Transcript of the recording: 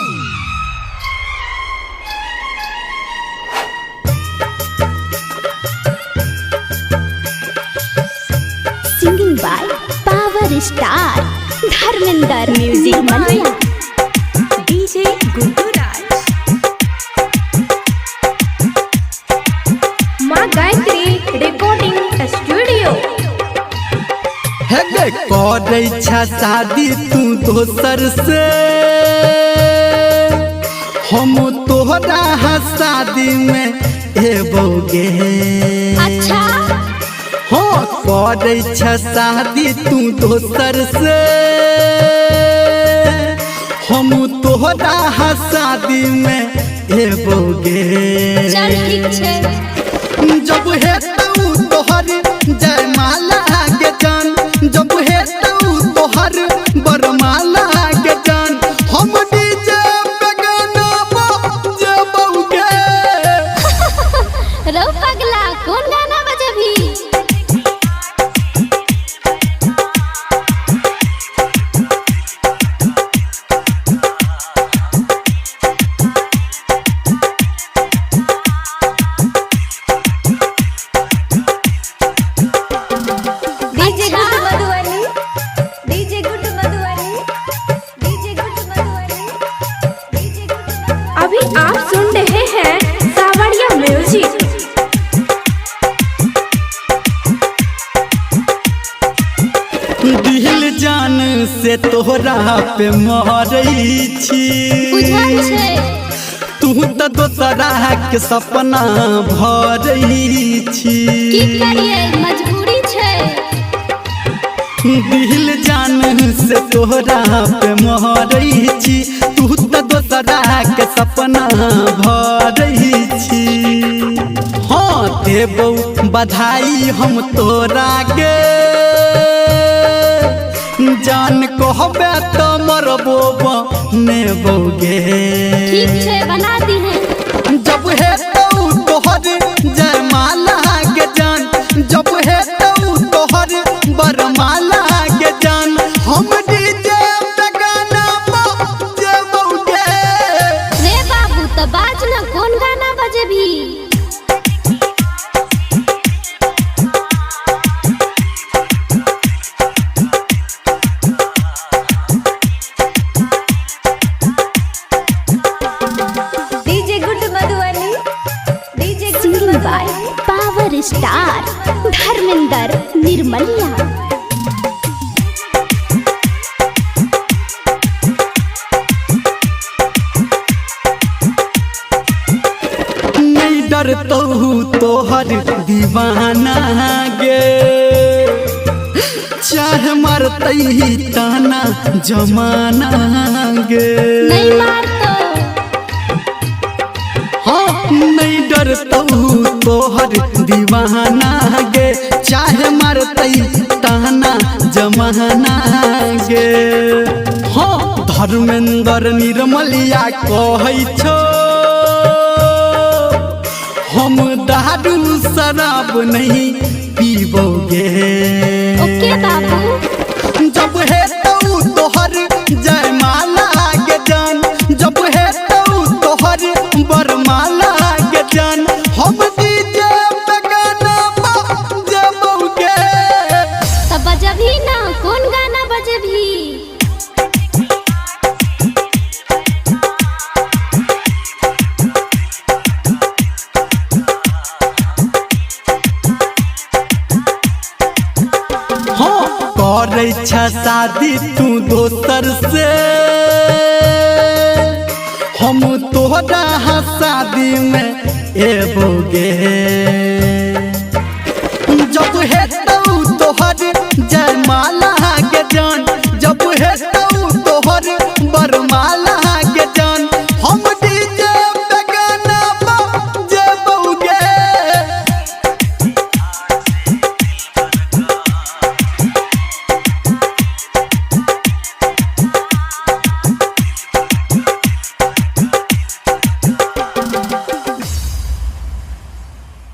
Singing by Power Star Dharmender Music Mania DJ Guddu Raj माँ Gayatri recording studio. है करे छा शादी तू दोसर से हम तोहरा शादी में एबोगे। अच्छा हाँ करे छा शादी तू दोसर से हम तोहरा शादी में एबोगे। चल ठीक छे जब है तोहर जयमाला के जान, जब है तोहर बरमाला के जान, हम डीजे पे गाना बजाबोगे। रो पगला कौन गाना बजाबी? अभी आप सुन रहे हैं सावरिया म्यूजिक। दिल जान से तोहरा पे मरई छी, तू तो दोसरा के सपना भरई छी। मजबूरी छे दिल जान से तोहरा पे मरई छी, तू तो दोसरा के सपना भरई छी। हाँ देबो बधाई हम तोरा के, जान कहबे तो मरबो बनेबोगे। ठीक छे बना दी है। जब है तोहर जयमाला के जान, जब है तोहर बरमाला के जान, हम डीजे पे गाना बजाबोगे। रे बाबू तो बाज ना कौन गाना बजेबी? DJ good Madhubani DJ singing by power star Dharmendra Nirmaliya. नहीं डरतो तोहर दीवाना गे, चाहे मरतई ताना जमाना गे। नहीं मार तो हाँ नहीं डरतो तोहर दीवाना गे, चाहे मरतई ताना जमाना गे। हाँ धर्मेंद्र निर्मलिया कहै छो, हम दारू शराब नहीं पीबोगे। ओके बाबू। जब है तोहर जयमाला के जान, जब है तोहर बरमाला के जान, हम डीजे पे गाना बजाबोगे। तो बजबी ना कौन गाना बजबी? हाँ करे छा शादी तू दोसर से हम तोहरा शादी में एबोगे। जब है तोहर